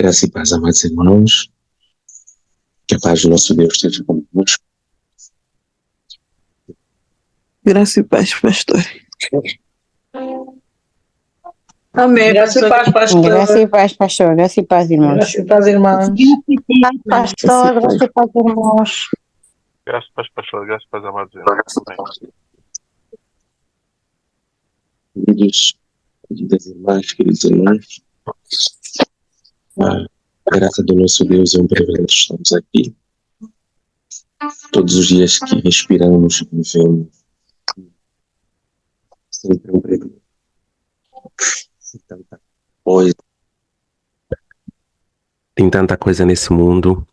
Graça e paz, amados irmãos, que a paz do nosso Deus esteja convosco. Graça e paz, pastor. Amém. Graça e paz, pastor. Graça e paz, pastor. Graça e paz, irmãos. Graça e paz, irmãos. Pastor, graça e paz, irmãos. Graças a Deus, pastor. Graças a Deus, amados irmãos. Amém. Queridas irmãs, queridos irmãos, a graça do nosso Deus é um privilégio. Estamos aqui todos os dias que respiramos, vivemos. Sempre um privilégio. Tanta coisa. Tem tanta coisa nesse mundo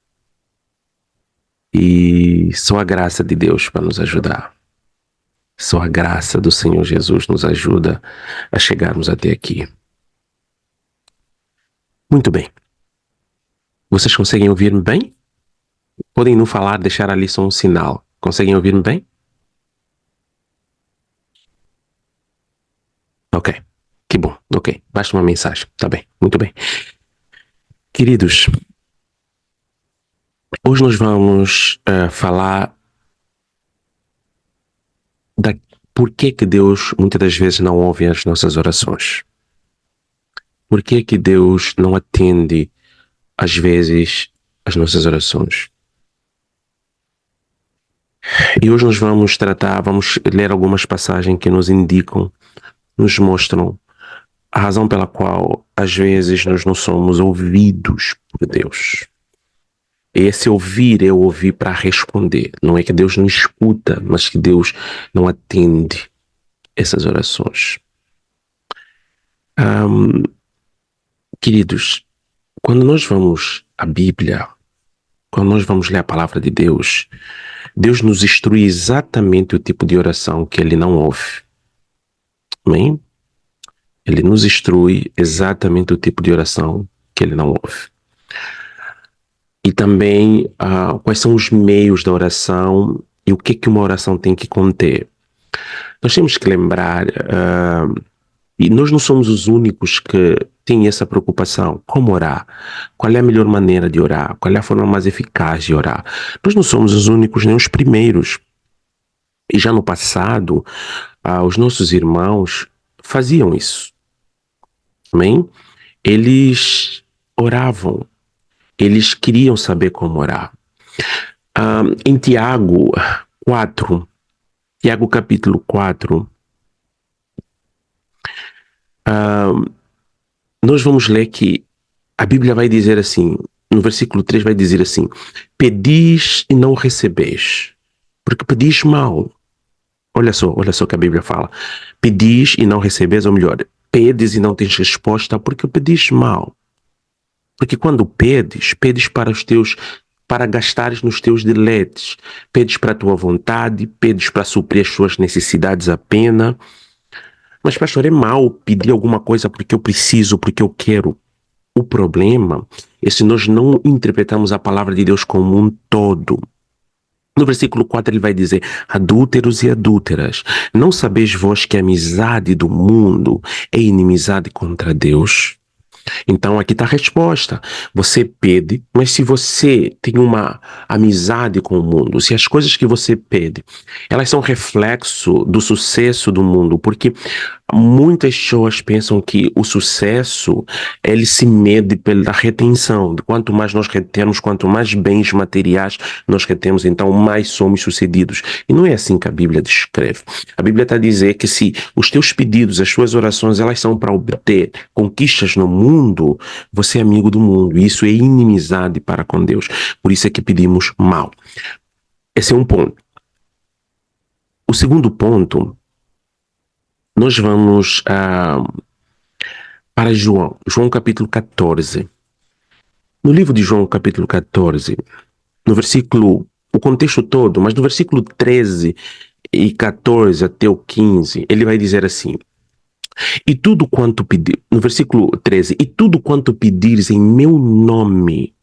e só a graça de Deus para nos ajudar. Só a graça do Senhor Jesus nos ajuda a chegarmos até aqui. Muito bem. Vocês conseguem ouvir-me bem? Podem não falar, deixar ali só um sinal. Conseguem ouvir-me bem? Ok. Que bom. Ok. Basta uma mensagem. Tá bem. Muito bem. Queridos, hoje nós vamos falar da por que Deus muitas das vezes não ouve as nossas orações. Por que Deus não atende às vezes as nossas orações. E hoje nós vamos ler algumas passagens que nos indicam, nos mostram a razão pela qual às vezes nós não somos ouvidos por Deus. E esse ouvir é ouvir para responder. Não é que Deus não escuta, mas que Deus não atende essas orações. Queridos, quando nós vamos à Bíblia, quando nós vamos ler a palavra de Deus, Deus nos instrui exatamente o tipo de oração que Ele não ouve. Amém? Ele nos instrui exatamente o tipo de oração que Ele não ouve. E também quais são os meios da oração e o que uma oração tem que conter. Nós temos que lembrar, e nós não somos os únicos que têm essa preocupação. Como orar? Qual é a melhor maneira de orar? Qual é a forma mais eficaz de orar? Nós não somos os únicos nem os primeiros. E já no passado, os nossos irmãos faziam isso. Amém? Eles oravam. Eles queriam saber como orar. Em Tiago 4, Tiago capítulo 4, nós vamos ler que a Bíblia vai dizer assim, no versículo 3 vai dizer assim: pedis e não recebeis, porque pedis mal. Olha só que a Bíblia fala. Pedis e não recebeis, ou melhor, pedes e não tens resposta porque pedis mal. Porque quando pedes para gastares nos teus deleites. Pedes para a tua vontade, pedes para suprir as suas necessidades apenas. Mas, pastor, é mal pedir alguma coisa porque eu preciso, porque eu quero. O problema é se nós não interpretamos a palavra de Deus como um todo. No versículo 4 ele vai dizer: adúlteros e adúlteras, não sabeis vós que a amizade do mundo é inimizade contra Deus? Então aqui está a resposta. Você pede, mas se você tem uma amizade com o mundo, se as coisas que você pede, elas são reflexo do sucesso do mundo, porque muitas pessoas pensam que o sucesso, ele se mede pela retenção. Quanto mais nós retemos, quanto mais bens materiais nós retemos, então mais somos sucedidos. E não é assim que a Bíblia descreve. A Bíblia está a dizer que se os teus pedidos, as suas orações, elas são para obter conquistas no mundo, você é amigo do mundo. E isso é inimizade para com Deus. Por isso é que pedimos mal. Esse é um ponto. O segundo ponto, nós vamos para João capítulo 14. No livro de João capítulo 14, no versículo, o contexto todo, mas no versículo 13 e 14 até o 15, ele vai dizer assim: e tudo quanto pedir, no versículo 13, e tudo quanto pedires em meu nome,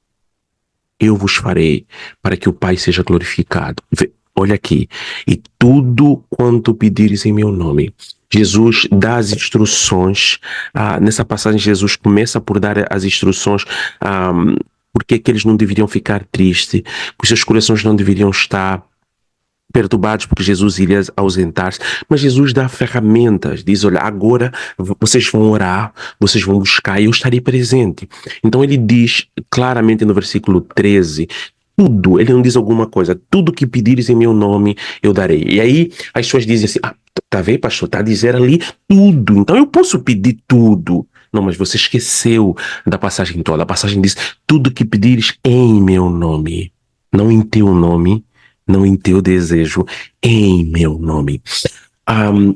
eu vos farei, para que o Pai seja glorificado. Olha aqui, e tudo quanto pedires em meu nome. Jesus dá as instruções. Nessa passagem, Jesus começa por dar as instruções porque que eles não deveriam ficar tristes, que os seus corações não deveriam estar perturbados porque Jesus iria ausentar-se, mas Jesus dá ferramentas, diz, olha, agora vocês vão orar, vocês vão buscar e eu estarei presente. Então ele diz claramente no versículo 13, tudo, ele não diz alguma coisa, tudo que pedires em meu nome eu darei. E aí as pessoas dizem assim, tá vendo, pastor, tá a dizer ali tudo, então eu posso pedir tudo. Não, mas você esqueceu da passagem toda. A passagem diz, tudo que pedires em meu nome, não em teu nome, não em teu desejo, em meu nome.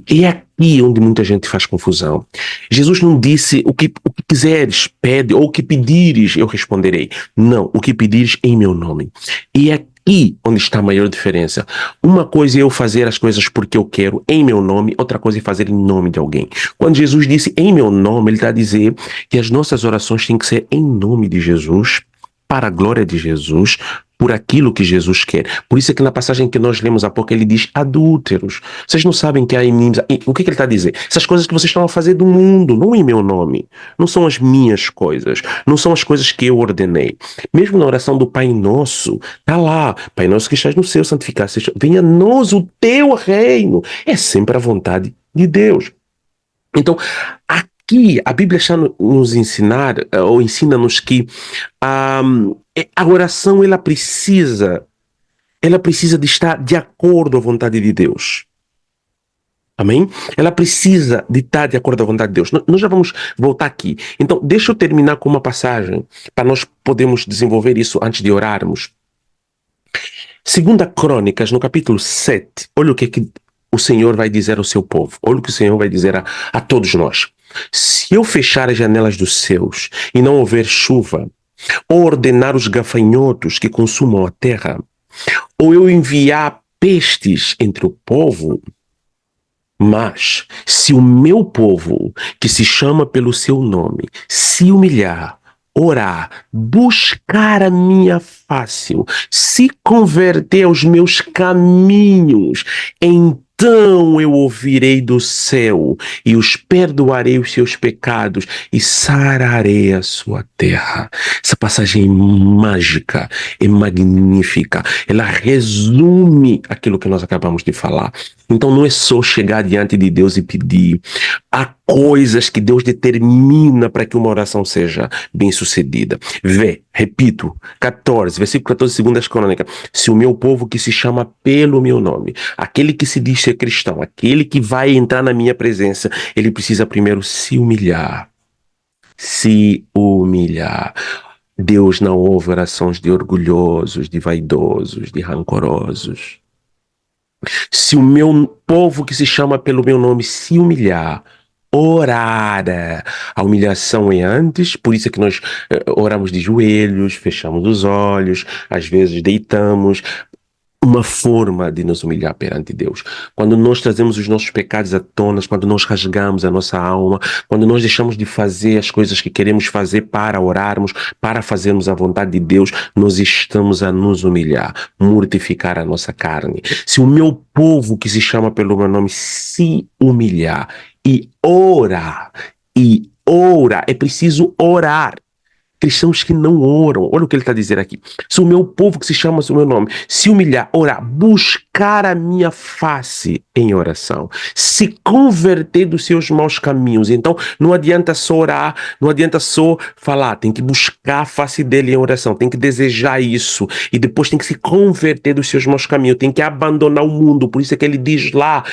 E é aqui onde muita gente faz confusão. Jesus não disse o que quiseres, pede, ou o que pedires, eu responderei. Não, o que pedires em meu nome. E é aqui onde está a maior diferença. Uma coisa é eu fazer as coisas porque eu quero, em meu nome, outra coisa é fazer em nome de alguém. Quando Jesus disse em meu nome, ele está a dizer que as nossas orações têm que ser em nome de Jesus, para a glória de Jesus, por aquilo que Jesus quer. Por isso é que na passagem que nós lemos há pouco ele diz adúlteros. Vocês não sabem que há inimizade. O que ele está a dizer? Essas coisas que vocês estão a fazer do mundo, não em meu nome. Não são as minhas coisas. Não são as coisas que eu ordenei. Mesmo na oração do Pai Nosso, está lá. Pai Nosso que estás no céu, santificado seja. Venha a nós o teu reino. É sempre a vontade de Deus. Então, aqui a Bíblia está nos ensinar, ou ensina-nos que a oração ela precisa de estar de acordo à vontade de Deus. Amém? Ela precisa de estar de acordo à vontade de Deus. Nós já vamos voltar aqui. Então, deixa eu terminar com uma passagem para nós podermos desenvolver isso antes de orarmos. 2 Crônicas, no capítulo 7, olha o que o Senhor vai dizer ao seu povo. Olha o que o Senhor vai dizer a todos nós. Se eu fechar as janelas dos céus e não houver chuva, ou ordenar os gafanhotos que consumam a terra, ou eu enviar pestes entre o povo, mas se o meu povo, que se chama pelo seu nome, se humilhar, orar, buscar a minha face, se converter aos meus caminhos, então eu ouvirei do céu e os perdoarei os seus pecados e sararei a sua terra. Essa passagem é mágica, é magnífica. Ela resume aquilo que nós acabamos de falar. Então não é só chegar diante de Deus e pedir. Há coisas que Deus determina para que uma oração seja bem sucedida. Repito, 14, versículo 14, 2 Crônicas. Se o meu povo que se chama pelo meu nome, aquele que se diz ser cristão, aquele que vai entrar na minha presença, ele precisa primeiro se humilhar. Se humilhar. Deus não ouve orações de orgulhosos, de vaidosos, de rancorosos. Se o meu povo que se chama pelo meu nome se humilhar, orar, a humilhação é antes, por isso é que nós oramos de joelhos, fechamos os olhos, às vezes deitamos, uma forma de nos humilhar perante Deus. Quando nós trazemos os nossos pecados à tona, quando nós rasgamos a nossa alma, quando nós deixamos de fazer as coisas que queremos fazer para orarmos, para fazermos a vontade de Deus, nós estamos a nos humilhar, mortificar a nossa carne. Se o meu povo que se chama pelo meu nome se humilhar e orar, é preciso orar. Cristãos que não oram, olha o que ele está dizendo aqui. Se o meu povo que se chama pelo meu nome se humilhar, orar, buscar a minha face em oração, se converter dos seus maus caminhos, então não adianta só orar, não adianta só falar, tem que buscar a face dele em oração, tem que desejar isso e depois tem que se converter dos seus maus caminhos, tem que abandonar o mundo. Por isso é que ele diz lá,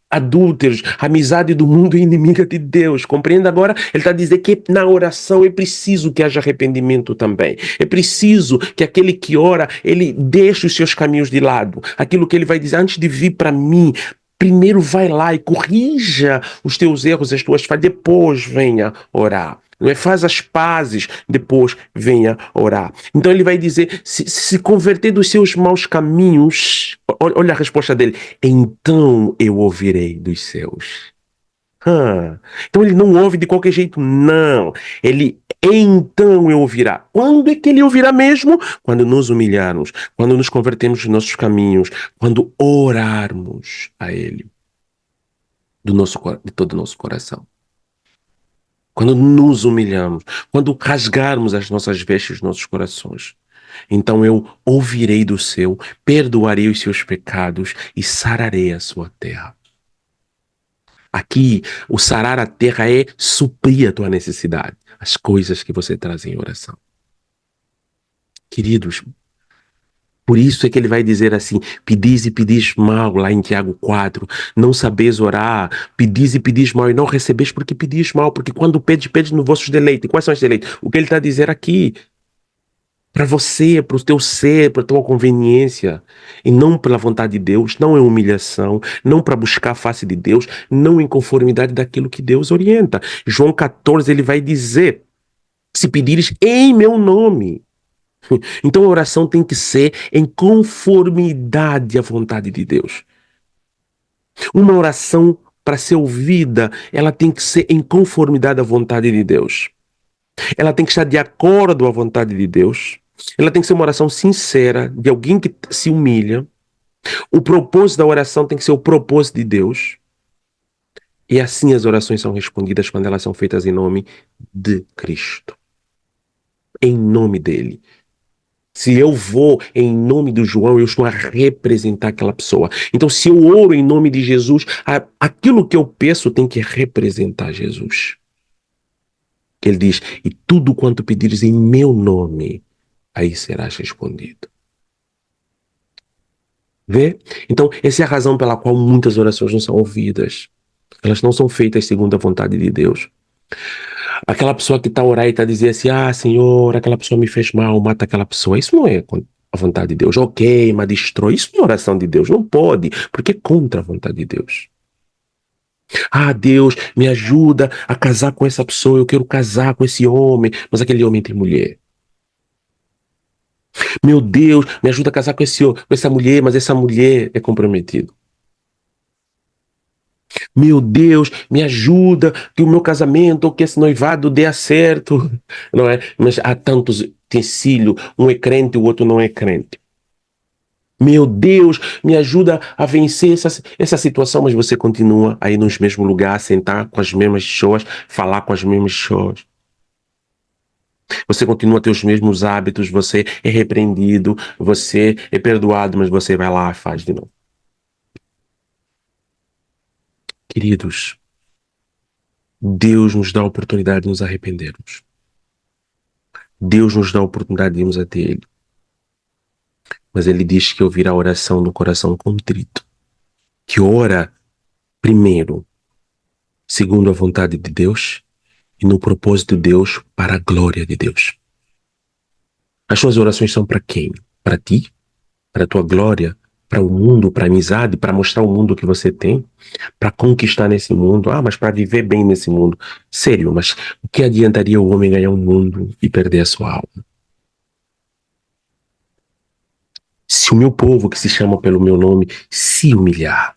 adúlteros, a amizade do mundo é inimiga de Deus. Compreende agora? Ele está dizendo que na oração é preciso que haja arrependimento também. É preciso que aquele que ora, ele deixe os seus caminhos de lado. Aquilo que ele vai dizer, antes de vir para mim, primeiro vai lá e corrija os teus erros, as tuas falhas, depois venha orar. Não é? Faz as pazes, depois venha orar. Então ele vai dizer, se converter dos seus maus caminhos, olha a resposta dele, então eu ouvirei dos céus. Então ele não ouve de qualquer jeito, não. Ele, então eu ouvirá. Quando é que ele ouvirá mesmo? Quando nos humilharmos, quando nos convertermos dos nossos caminhos, quando orarmos a ele. de todo o nosso coração. Quando nos humilhamos, quando rasgarmos as nossas vestes, os nossos corações, então eu ouvirei do céu, perdoarei os seus pecados e sararei a sua terra. Aqui, o sarar a terra é suprir a tua necessidade, as coisas que você traz em oração. Queridos, por isso é que ele vai dizer assim, pedis e pedis mal, lá em Tiago 4, não sabeis orar, pedis e pedis mal e não recebeis porque pedis mal, porque quando pedes, pedes no vossos deleites. Quais são os deleites? O que ele está a dizer aqui, para você, para o teu ser, para a tua conveniência, e não pela vontade de Deus, não em humilhação, não para buscar a face de Deus, não em conformidade daquilo que Deus orienta. João 14, ele vai dizer, se pedires em meu nome. Então a oração tem que ser em conformidade à vontade de Deus. Uma oração, para ser ouvida, ela tem que ser em conformidade à vontade de Deus. Ela tem que estar de acordo à vontade de Deus. Ela tem que ser uma oração sincera, de alguém que se humilha. O propósito da oração tem que ser o propósito de Deus. E assim as orações são respondidas quando elas são feitas em nome de Cristo. Em nome dele. Se eu vou em nome do João, eu estou a representar aquela pessoa. Então, se eu oro em nome de Jesus, aquilo que eu peço tem que representar Jesus. Ele diz, e tudo quanto pedires em meu nome, aí serás respondido. Vê? Então, essa é a razão pela qual muitas orações não são ouvidas. Elas não são feitas segundo a vontade de Deus. Aquela pessoa que está a orar e está a dizer assim, Senhor, aquela pessoa me fez mal, mata aquela pessoa. Isso não é a vontade de Deus. Ok, mas destrói. Isso não é oração de Deus. Não pode, porque é contra a vontade de Deus. Deus, me ajuda a casar com essa pessoa. Eu quero casar com esse homem, mas aquele homem tem mulher. Meu Deus, me ajuda a casar com essa mulher, mas essa mulher é comprometida. Meu Deus, me ajuda que o meu casamento ou que esse noivado dê certo, não é? Mas há tantos utensílios, um é crente, o outro não é crente. Meu Deus, me ajuda a vencer essa situação, mas você continua aí nos mesmos lugares, sentar com as mesmas pessoas, falar com as mesmas pessoas. Você continua a ter os mesmos hábitos, você é repreendido, você é perdoado, mas você vai lá e faz de novo. Queridos, Deus nos dá a oportunidade de nos arrependermos. Deus nos dá a oportunidade de irmos até Ele. Mas Ele diz que ouvirá a oração no coração contrito. Que ora primeiro, segundo a vontade de Deus, e no propósito de Deus, para a glória de Deus. As suas orações são para quem? Para ti? Para a tua glória? Para o mundo? Para a amizade? Para mostrar o mundo que você tem? Para conquistar nesse mundo? Mas para viver bem nesse mundo? Sério, mas o que adiantaria o homem ganhar um mundo e perder a sua alma? Se o meu povo, que se chama pelo meu nome, se humilhar.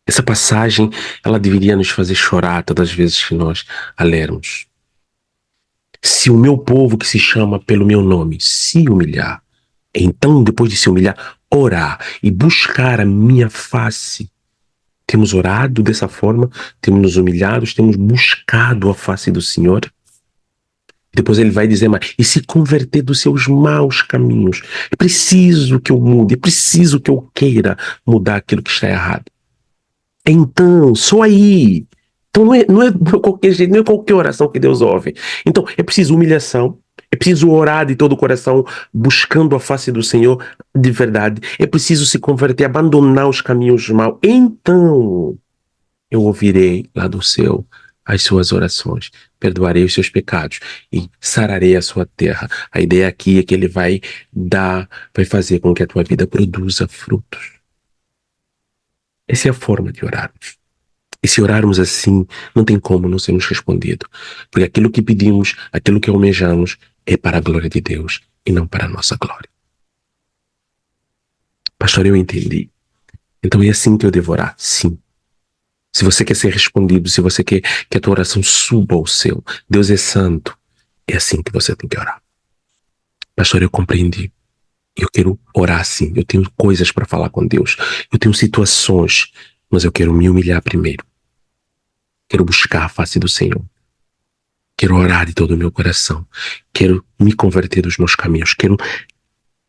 Essa passagem, ela deveria nos fazer chorar todas as vezes que nós a lermos. Se o meu povo, que se chama pelo meu nome, se humilhar, então, depois de se humilhar, orar e buscar a minha face. Temos orado dessa forma, temos nos humilhado, temos buscado a face do Senhor. Depois ele vai dizer mais, e se converter dos seus maus caminhos. É preciso que eu mude, é preciso que eu queira mudar aquilo que está errado. Então, só aí. Então não é qualquer jeito, não é qualquer oração que Deus ouve. Então, é preciso humilhação, é preciso orar de todo o coração, buscando a face do Senhor de verdade. É preciso se converter, abandonar os caminhos maus. Então, eu ouvirei lá do céu as suas orações, perdoarei os seus pecados e sararei a sua terra. A ideia aqui é que ele vai fazer com que a tua vida produza frutos. Essa é a forma de orarmos. E se orarmos assim, não tem como não sermos respondidos. Porque aquilo que pedimos, aquilo que almejamos, é para a glória de Deus e não para a nossa glória. Pastor, eu entendi. Então é assim que eu devo orar? Sim. Se você quer ser respondido, se você quer que a tua oração suba ao céu, Deus é santo, é assim que você tem que orar. Pastor, eu compreendi. Eu quero orar assim. Eu tenho coisas para falar com Deus. Eu tenho situações, Mas eu quero me humilhar primeiro. Quero buscar a face do Senhor. Quero orar de todo o meu coração. Quero me converter dos meus caminhos. Quero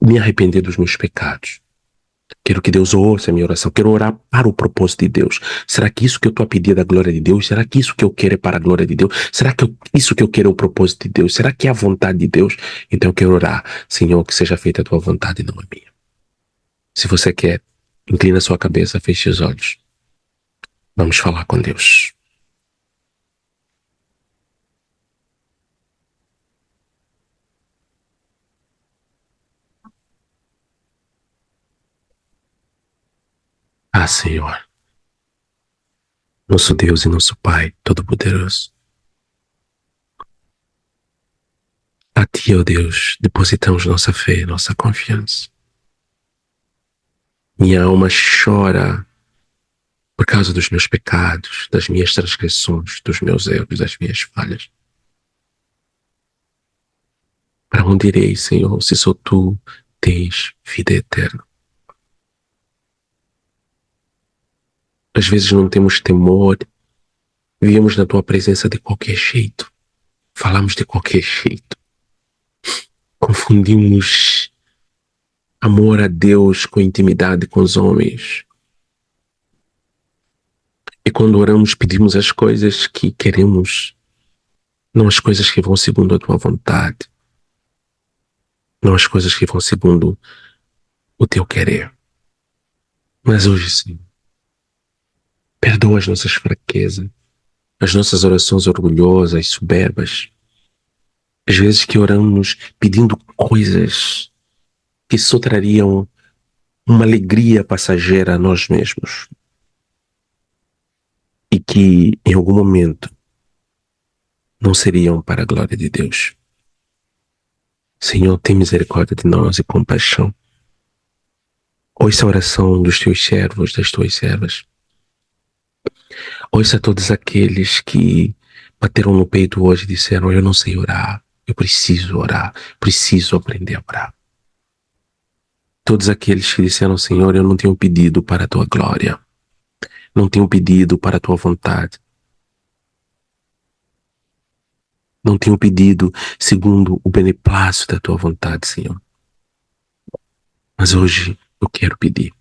me arrepender dos meus pecados. Quero que Deus ouça a minha oração. Quero orar para o propósito de Deus. Será que isso que eu estou a pedir é da glória de Deus? Será que isso que eu quero é para a glória de Deus? Será que isso que eu quero é o propósito de Deus? Será que é a vontade de Deus? Então eu quero orar. Senhor, que seja feita a tua vontade e não a minha. Se você quer, inclina sua cabeça, feche os olhos. Vamos falar com Deus. Ah, Senhor, nosso Deus e nosso Pai Todo-Poderoso, a Ti, ó Deus, depositamos nossa fé, nossa confiança. Minha alma chora por causa dos meus pecados, das minhas transgressões, dos meus erros, das minhas falhas. Para onde irei, Senhor, se só Tu tens vida eterna? Às vezes não temos temor, viemos na Tua presença de qualquer jeito, falamos de qualquer jeito, confundimos amor a Deus com intimidade com os homens. E quando oramos, pedimos as coisas que queremos, não as coisas que vão segundo a Tua vontade, não as coisas que vão segundo o Teu querer. Mas hoje, Senhor, perdoa as nossas fraquezas, as nossas orações orgulhosas, soberbas. Às vezes que oramos pedindo coisas que só trariam uma alegria passageira a nós mesmos. E que, em algum momento, não seriam para a glória de Deus. Senhor, tem misericórdia de nós e compaixão. Ouça a oração dos Teus servos, das Tuas servas. Ouça todos aqueles que bateram no peito hoje e disseram: eu não sei orar, eu preciso orar, preciso aprender a orar. Todos aqueles que disseram: Senhor, eu não tenho pedido para a Tua glória, não tenho pedido para a Tua vontade, não tenho pedido segundo o beneplácito da Tua vontade, Senhor. Mas hoje eu quero pedir.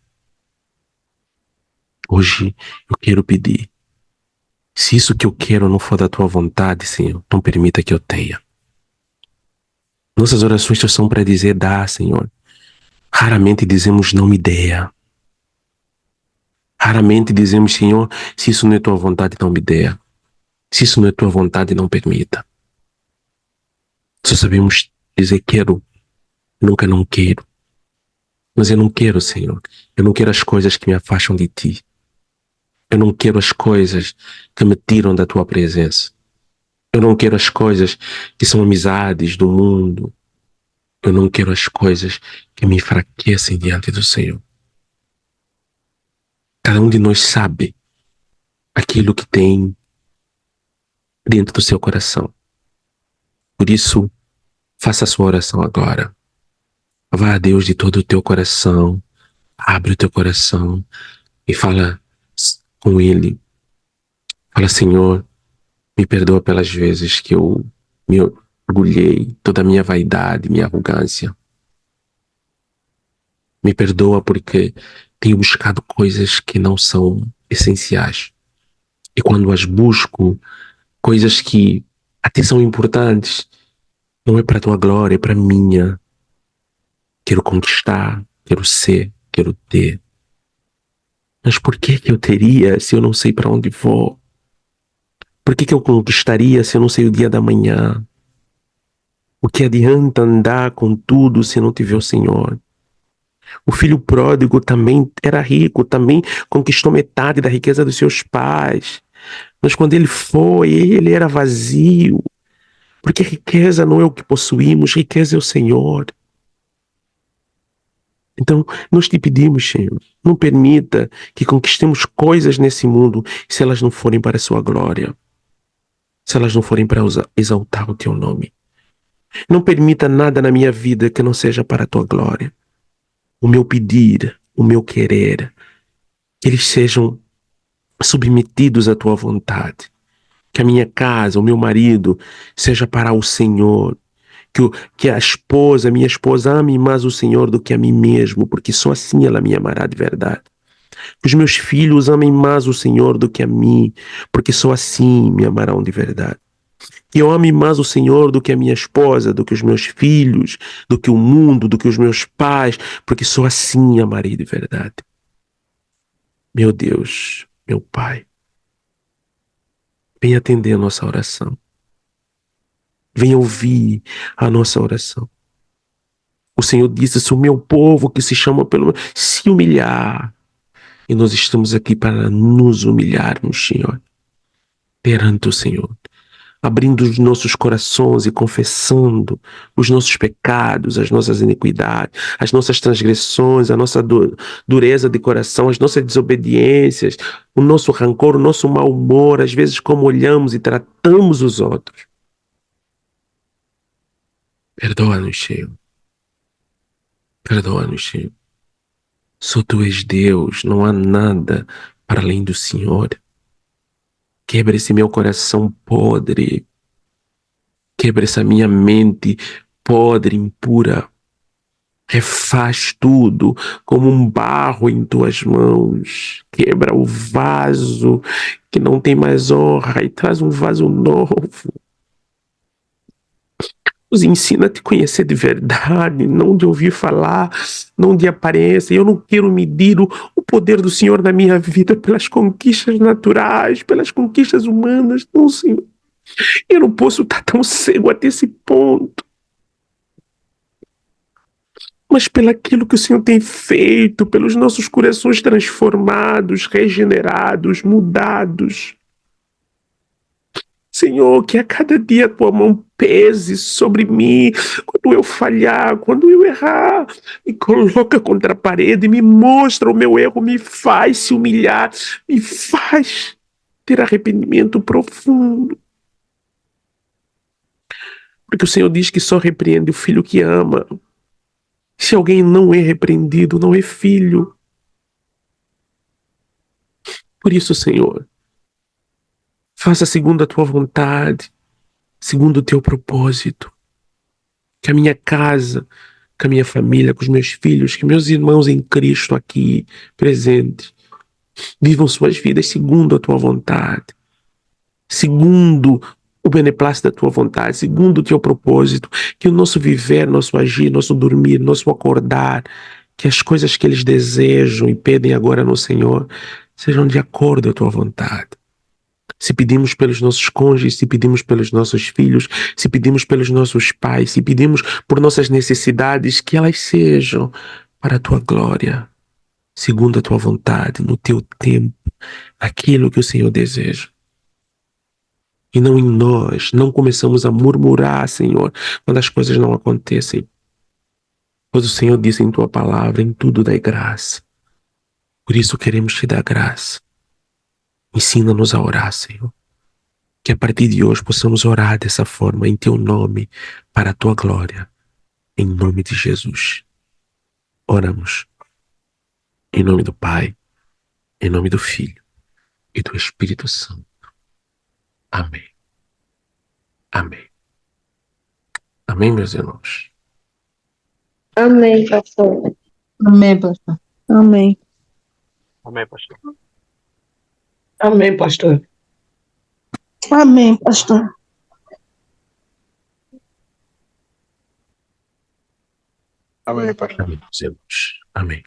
Hoje eu quero pedir. Se isso que eu quero não for da Tua vontade, Senhor, não permita que eu tenha. Nossas orações só são para dizer dá, Senhor. Raramente dizemos não me dê. Raramente dizemos: Senhor, se isso não é Tua vontade, não me dê. Se isso não é Tua vontade, não permita. Só sabemos dizer quero, nunca não quero. Mas eu não quero, Senhor. Eu não quero as coisas que me afastam de Ti. Eu não quero as coisas que me tiram da Tua presença. Eu não quero as coisas que são amizades do mundo. Eu não quero as coisas que me enfraquecem diante do Senhor. Cada um de nós sabe aquilo que tem dentro do seu coração. Por isso, faça a sua oração agora. Vá a Deus de todo o teu coração. Abre o teu coração e fala com Ele. Fala: Senhor, me perdoa pelas vezes que eu me orgulhei, toda a minha vaidade, minha arrogância. Me perdoa porque tenho buscado coisas que não são essenciais. E quando as busco, coisas que até são importantes, não é para a Tua glória, é para a minha. Quero conquistar, quero ser, quero ter. Mas por que eu teria se eu não sei para onde vou? Por que eu conquistaria se eu não sei o dia da manhã? O que adianta andar com tudo se não tiver o Senhor? O filho pródigo também era rico, também conquistou metade da riqueza dos seus pais. Mas quando ele foi, ele era vazio. Porque riqueza não é o que possuímos, riqueza é o Senhor. Então, nós te pedimos, Senhor, não permita que conquistemos coisas nesse mundo se elas não forem para a Sua glória. Se elas não forem para exaltar o Teu nome. Não permita nada na minha vida que não seja para a Tua glória. O meu pedir, o meu querer, que eles sejam submetidos à tua vontade. Que a minha casa, o meu marido, seja para o Senhor. Que a esposa, minha esposa, ame mais o Senhor do que a mim mesmo, porque só assim ela me amará de verdade. Que os meus filhos amem mais o Senhor do que a mim, porque só assim me amarão de verdade. Que eu ame mais o Senhor do que a minha esposa, do que os meus filhos, do que o mundo, do que os meus pais, porque só assim amarei de verdade. Meu Deus, meu Pai, venha atender a nossa oração. Venha ouvir a nossa oração. O Senhor disse: se o meu povo que se chama pelo meu se humilhar, e nós estamos aqui para nos humilharmos, Senhor, perante o Senhor, abrindo os nossos corações e confessando os nossos pecados, as nossas iniquidades, as nossas transgressões, a nossa dureza de coração, as nossas desobediências, o nosso rancor, o nosso mau humor, às vezes como olhamos e tratamos os outros. Perdoa-nos, Senhor. Perdoa-nos, Senhor. Só Tu és Deus, não há nada para além do Senhor. Quebra esse meu coração podre. Quebra essa minha mente podre, impura. Refaz tudo como um barro em Tuas mãos. Quebra o vaso que não tem mais honra e traz um vaso novo. Nos ensina a Te conhecer de verdade, não de ouvir falar, não de aparência. Eu não quero medir o poder do Senhor na minha vida pelas conquistas naturais, pelas conquistas humanas. Não, Senhor. Eu não posso estar tão cego até esse ponto. Mas pelaquilo que o Senhor tem feito, pelos nossos corações transformados, regenerados, mudados. Senhor, que a cada dia a Tua mão pese sobre mim, quando eu falhar, quando eu errar, me coloca contra a parede, me mostra o meu erro, me faz se humilhar, me faz ter arrependimento profundo. Porque o Senhor diz que só repreende o filho que ama. Se alguém não é repreendido, não é filho. Por isso, Senhor, faça segundo a Tua vontade, segundo o Teu propósito. Que a minha casa, com a minha família, com os meus filhos, que meus irmãos em Cristo aqui presentes, vivam suas vidas segundo a Tua vontade, segundo o beneplácito da Tua vontade, segundo o Teu propósito, que o nosso viver, nosso agir, nosso dormir, nosso acordar, que as coisas que eles desejam e pedem agora no Senhor, sejam de acordo à Tua vontade. Se pedimos pelos nossos cônjuges, se pedimos pelos nossos filhos, se pedimos pelos nossos pais, se pedimos por nossas necessidades, que elas sejam para a Tua glória, segundo a Tua vontade, no Teu tempo, aquilo que o Senhor deseja. E não em nós, não começamos a murmurar, Senhor, quando as coisas não acontecem. Pois o Senhor disse em Tua palavra, em tudo dai graça. Por isso queremos Te dar graça. Ensina-nos a orar, Senhor. Que a partir de hoje possamos orar dessa forma, em Teu nome, para a Tua glória. Em nome de Jesus. Oramos. Em nome do Pai, em nome do Filho e do Espírito Santo. Amém. Amém. Amém, meus irmãos. Amém, pastor. Amém, pastor. Amém. Amém, pastor. Amém, pastor. Amém, pastor. Amém, pastor. Amém, meus irmãos. Amém.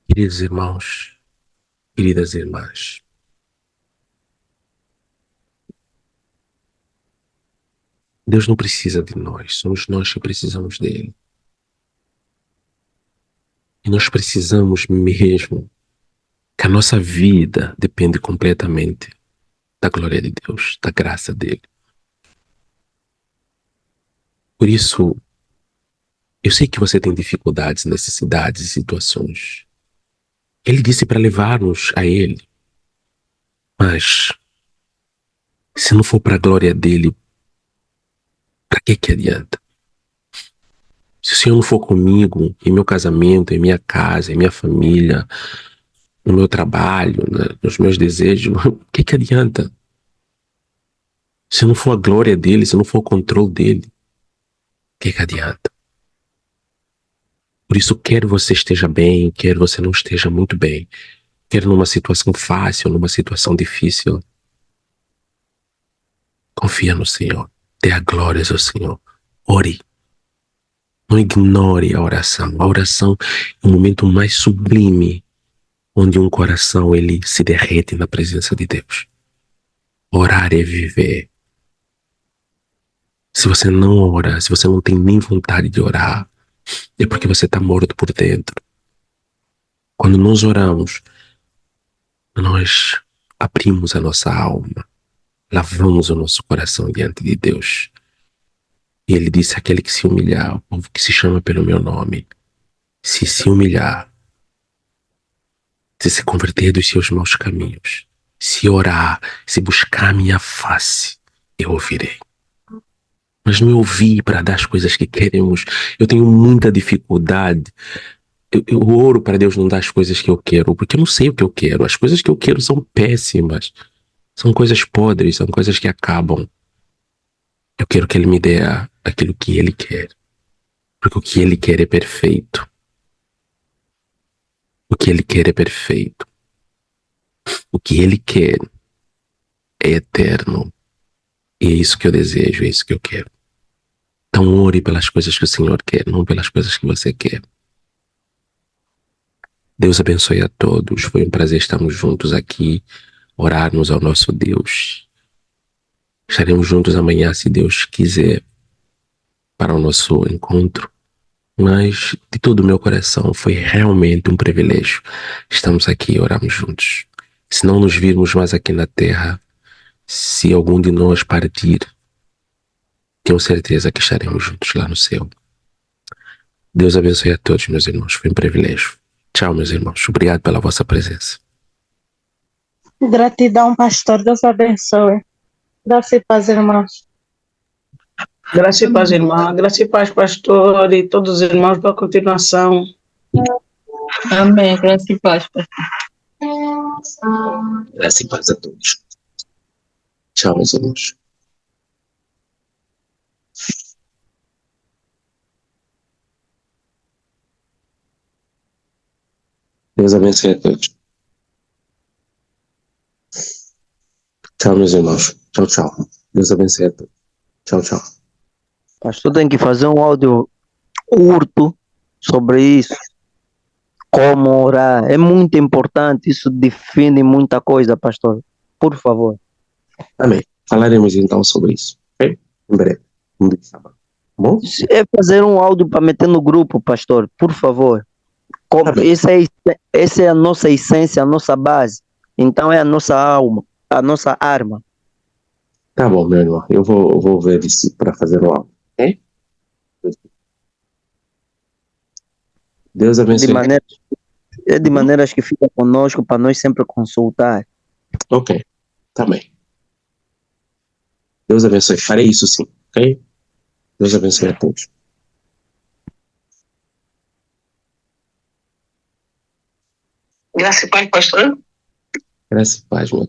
Queridos irmãos, queridas irmãs, Deus não precisa de nós, somos nós que precisamos dele. E nós precisamos mesmo que a nossa vida depende completamente da glória de Deus, da graça dele. Por isso, eu sei que você tem dificuldades, necessidades e situações. Ele disse para levar-nos a ele. Mas, se não for para a glória dele, para que adianta? Se o Senhor não for comigo, em meu casamento, em minha casa, em minha família, no meu trabalho, nos meus desejos, o que adianta? Se não for a glória dele, se não for o controle dele, o que adianta? Por isso, quer você esteja bem, quer você não esteja muito bem, quer numa situação fácil, numa situação difícil, confia no Senhor, dê a glórias ao Senhor, ore. Não ignore a oração. A oração é o momento mais sublime onde um coração ele se derrete na presença de Deus. Orar é viver. Se você não ora, se você não tem nem vontade de orar, é porque você está morto por dentro. Quando nós oramos, nós abrimos a nossa alma, lavamos o nosso coração diante de Deus. E ele disse: aquele que se humilhar, o povo que se chama pelo meu nome, se humilhar, se converter dos seus maus caminhos, se orar, se buscar a minha face, eu ouvirei. Mas não ouvir para dar as coisas que queremos. Eu tenho muita dificuldade. Eu oro para Deus não dar as coisas que eu quero, porque eu não sei o que eu quero. As coisas que eu quero são péssimas. São coisas podres, são coisas que acabam. Eu quero que Ele me dê aquilo que Ele quer. Porque o que Ele quer é perfeito. O que Ele quer é perfeito. O que Ele quer é eterno. E é isso que eu desejo, é isso que eu quero. Então ore pelas coisas que o Senhor quer, não pelas coisas que você quer. Deus abençoe a todos. Foi um prazer estarmos juntos aqui, orarmos ao nosso Deus. Estaremos juntos amanhã, se Deus quiser, para o nosso encontro. Mas de todo o meu coração foi realmente um privilégio. Estamos aqui e oramos juntos. Se não nos virmos mais aqui na terra, se algum de nós partir, tenho certeza que estaremos juntos lá no céu. Deus abençoe a todos, meus irmãos. Foi um privilégio. Tchau, meus irmãos. Obrigado pela vossa presença. Gratidão, pastor. Deus abençoe. Graça e paz, irmãos. Graça e paz, irmã. Graça e paz, pastor, e todos os irmãos para a continuação. Amém. Graça e paz, pastor. Graça e paz a todos. Tchau, meus irmãos. Deus abençoe a todos. Tchau, meus irmãos. Tchau, tchau. Deus abençoe a todos. Tchau, tchau. Pastor tem que fazer um áudio curto sobre isso. Como orar. É muito importante. Isso define muita coisa, pastor. Por favor. Amém. Falaremos então sobre isso. Ok? Em breve. Um dia de sábado. Bom? Se é fazer um áudio para meter no grupo, pastor. Por favor. Tá bem. Essa é a nossa essência, a nossa base. Então é a nossa alma, a nossa arma. Tá bom, meu irmão. Eu vou ver isso para fazer o áudio. Ok? Deus abençoe. De maneiras que fica conosco para nós sempre consultar. Ok. Tá bem. Deus abençoe. Farei isso sim. Ok? Deus abençoe a todos. Graça e paz, pastor. Graça e paz, meu.